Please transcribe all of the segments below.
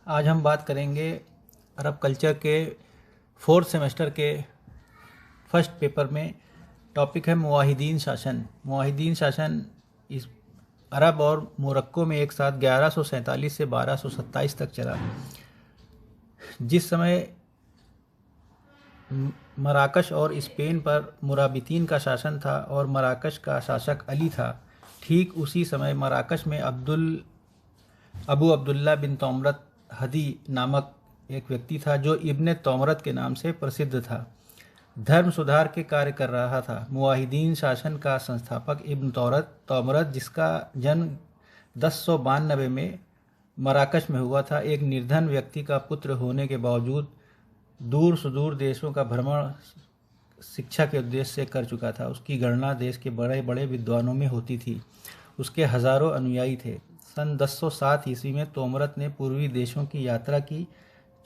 आज हम बात करेंगे अरब कल्चर के फोर्थ सेमेस्टर के फर्स्ट पेपर में। टॉपिक है मुवाहिदीन शासन। मुवाहिदीन शासन इस अरब और मोरक्को में एक साथ 1147 से 1227 तक चला। जिस समय मराकश और स्पेन पर मुराबितीन का शासन था और मराकश का शासक अली था, ठीक उसी समय मराकश में अबू अब्दुल्ला बिन तोमरत हदी नामक एक व्यक्ति था जो इब्ने तोमरत के नाम से प्रसिद्ध था। धर्म सुधार के कार्य कर रहा था। मुवाहिदीन शासन का संस्थापक इब्न तोमरत, जिसका जन्म 1092 में मराकश में हुआ था, एक निर्धन व्यक्ति का पुत्र होने के बावजूद दूर सुदूर देशों का भ्रमण शिक्षा के उद्देश्य से कर चुका था। उसकी गणना देश के बड़े बड़े विद्वानों में होती थी। उसके हजारों अनुयायी थे। सन 1007 ईस्वी में तोमरत ने पूर्वी देशों की यात्रा की।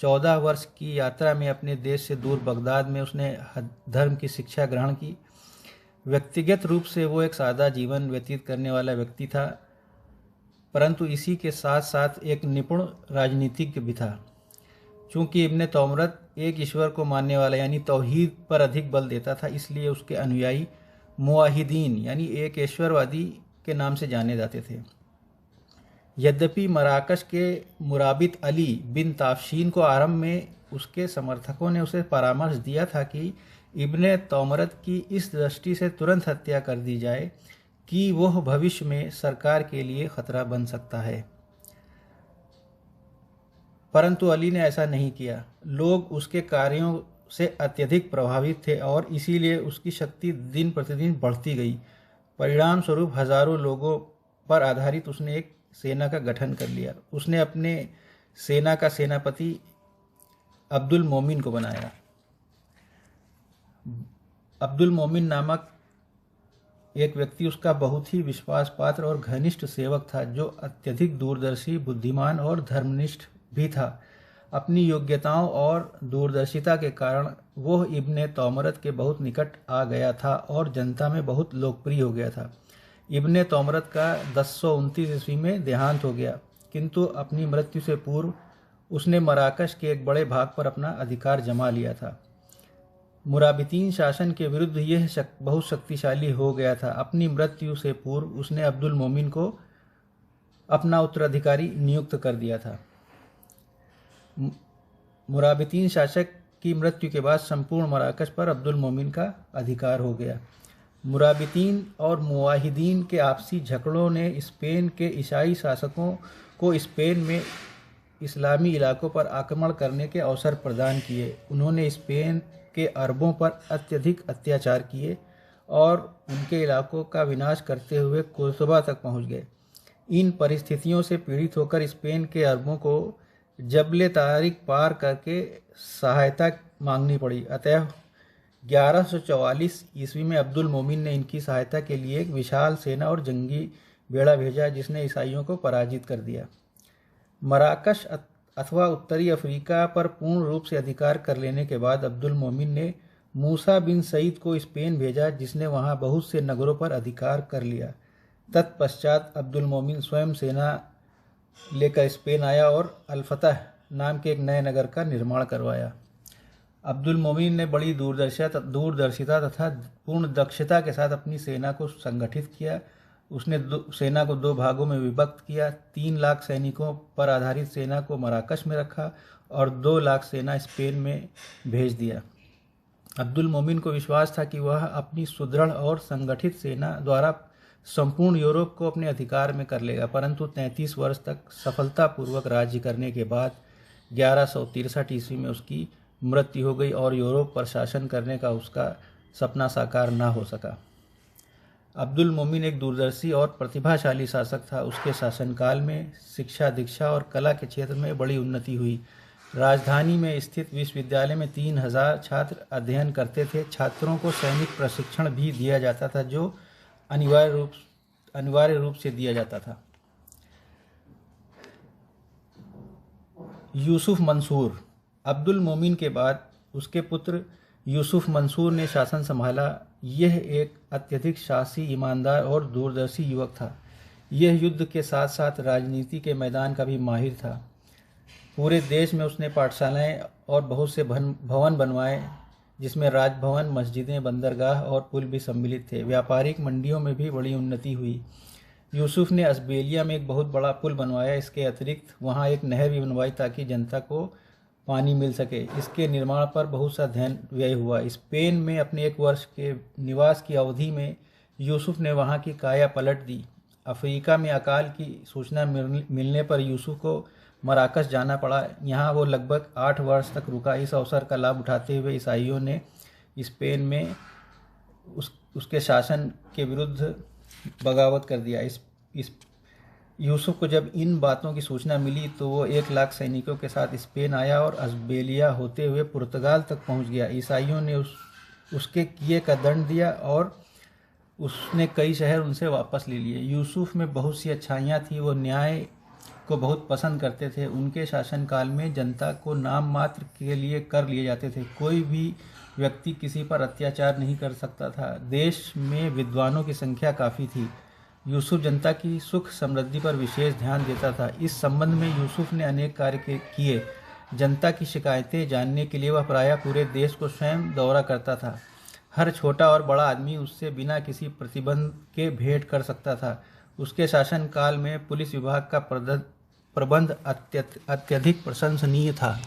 14 वर्ष की यात्रा में अपने देश से दूर बगदाद में उसने धर्म की शिक्षा ग्रहण की। व्यक्तिगत रूप से वो एक सादा जीवन व्यतीत करने वाला व्यक्ति था, परंतु इसी के साथ साथ एक निपुण राजनीतिज्ञ भी था। चूंकि इब्ने तोमरत एक ईश्वर को मानने वाला यानी तौहीद पर अधिक बल देता था, इसलिए उसके अनुयायी मुवाहिदीन यानी एक ईश्वरवादी के नाम से जाने जाते थे। यद्यपि मराकश के मुराबित अली बिन ताफशीन को आरंभ में उसके समर्थकों ने उसे परामर्श दिया था कि इब्ने तोमरत की इस दृष्टि से तुरंत हत्या कर दी जाए कि वह भविष्य में सरकार के लिए खतरा बन सकता है, परंतु अली ने ऐसा नहीं किया। लोग उसके कार्यों से अत्यधिक प्रभावित थे और इसीलिए उसकी शक्ति दिन प्रतिदिन बढ़ती गई। परिणाम स्वरूप हजारों लोगों पर आधारित उसने एक सेना का गठन कर लिया। उसने अपने सेना का सेनापति अब्दुल मोमिन को बनाया। अब्दुल मोमिन नामक एक व्यक्ति उसका बहुत ही विश्वास पात्र और घनिष्ठ सेवक था, जो अत्यधिक दूरदर्शी, बुद्धिमान और धर्मनिष्ठ भी था। अपनी योग्यताओं और दूरदर्शिता के कारण वह इब्ने तोमरत के बहुत निकट आ गया था और जनता में बहुत लोकप्रिय हो गया था। इब्ने तोमरत का 1029 ईस्वी में देहांत हो गया, किंतु अपनी मृत्यु से पूर्व उसने मराकश के एक बड़े भाग पर अपना अधिकार जमा लिया था। मुराबितीन शासन के विरुद्ध यह बहुत शक्तिशाली हो गया था। अपनी मृत्यु से पूर्व उसने अब्दुल मोमिन को अपना उत्तराधिकारी नियुक्त कर दिया था। मुराबितीन शासक की मृत्यु के बाद संपूर्ण मराकश पर अब्दुल मोमिन का अधिकार हो गया। मुराबितीन और मुवाहिदीन के आपसी झगड़ों ने स्पेन के ईसाई शासकों को स्पेन में इस्लामी इलाकों पर आक्रमण करने के अवसर प्रदान किए। उन्होंने स्पेन के अरबों पर अत्यधिक अत्याचार किए और उनके इलाकों का विनाश करते हुए कोर्दोबा तक पहुंच गए। इन परिस्थितियों से पीड़ित होकर स्पेन के अरबों को जबल तारिक पार करके सहायता मांगनी पड़ी। अतः 1144 ईस्वी में अब्दुल मोमिन ने इनकी सहायता के लिए एक विशाल सेना और जंगी बेड़ा भेजा, जिसने ईसाइयों को पराजित कर दिया। मराकश अथवा उत्तरी अफ्रीका पर पूर्ण रूप से अधिकार कर लेने के बाद अब्दुल मोमिन ने मूसा बिन सईद को स्पेन भेजा, जिसने वहां बहुत से नगरों पर अधिकार कर लिया। तत्पश्चात अब्दुल मोमिन स्वयं सेना लेकर स्पेन आया और अल-फतह नाम के एक नए नगर का निर्माण करवाया। अब्दुल मोमिन ने बड़ी दूरदर्शिता तथा पूर्ण दक्षता के साथ अपनी सेना को संगठित किया। उसने सेना को 2 भागों में विभक्त किया। 3 लाख सैनिकों पर आधारित सेना को मराकश में रखा और 2 लाख सेना स्पेन में भेज दिया। अब्दुल मोमिन को विश्वास था कि वह अपनी सुदृढ़ और संगठित सेना द्वारा संपूर्ण यूरोप को अपने अधिकार में कर लेगा, परंतु 33 वर्ष तक सफलतापूर्वक राज्य करने के बाद 1163 ईस्वी में उसकी मृत्यु हो गई और यूरोप पर शासन करने का उसका सपना साकार न हो सका। अब्दुल मोमिन एक दूरदर्शी और प्रतिभाशाली शासक था। उसके शासनकाल में शिक्षा, दीक्षा और कला के क्षेत्र में बड़ी उन्नति हुई। राजधानी में स्थित विश्वविद्यालय में 3000 छात्र अध्ययन करते थे। छात्रों को सैनिक प्रशिक्षण भी दिया जाता था, जो अनिवार्य रूप से दिया जाता था। यूसुफ मंसूर। अब्दुल मोमिन के बाद उसके पुत्र यूसुफ मंसूर ने शासन संभाला। यह एक अत्यधिक साहसी, ईमानदार और दूरदर्शी युवक था। यह युद्ध के साथ साथ राजनीति के मैदान का भी माहिर था। पूरे देश में उसने पाठशालाएं और बहुत से भवन बनवाए, जिसमें राजभवन, मस्जिदें, बंदरगाह और पुल भी सम्मिलित थे। व्यापारिक मंडियों में भी बड़ी उन्नति हुई। यूसुफ ने अशबेलिया में एक बहुत बड़ा पुल बनवाया। इसके अतिरिक्त वहाँ एक नहर भी बनवाई ताकि जनता को पानी मिल सके। इसके निर्माण पर बहुत सा धन व्यय हुआ। स्पेन में अपने 1 वर्ष के निवास की अवधि में यूसुफ ने वहाँ की काया पलट दी। अफ्रीका में अकाल की सूचना मिलने पर यूसुफ को मराकश जाना पड़ा। यहाँ वो लगभग 8 वर्ष तक रुका। इस अवसर का लाभ उठाते हुए ईसाइयों ने स्पेन में उसके शासन के विरुद्ध बगावत कर दिया। इस यूसुफ को जब इन बातों की सूचना मिली तो वो 1 लाख सैनिकों के साथ स्पेन आया और अशबेलिया होते हुए पुर्तगाल तक पहुंच गया। ईसाइयों ने उसके किए का दंड दिया और उसने कई शहर उनसे वापस ले लिए। यूसुफ में बहुत सी अच्छाइयाँ थी। वो न्याय को बहुत पसंद करते थे। उनके शासनकाल में जनता को नाम मात्र के लिए कर लिए जाते थे। कोई भी व्यक्ति किसी पर अत्याचार नहीं कर सकता था। देश में विद्वानों की संख्या काफ़ी थी। यूसुफ जनता की सुख समृद्धि पर विशेष ध्यान देता था। इस संबंध में यूसुफ ने अनेक कार्य किए। जनता की शिकायतें जानने के लिए वह प्रायः पूरे देश को स्वयं दौरा करता था। हर छोटा और बड़ा आदमी उससे बिना किसी प्रतिबंध के भेंट कर सकता था। उसके शासनकाल में पुलिस विभाग का प्रबंध अत्यधिक प्रशंसनीय था।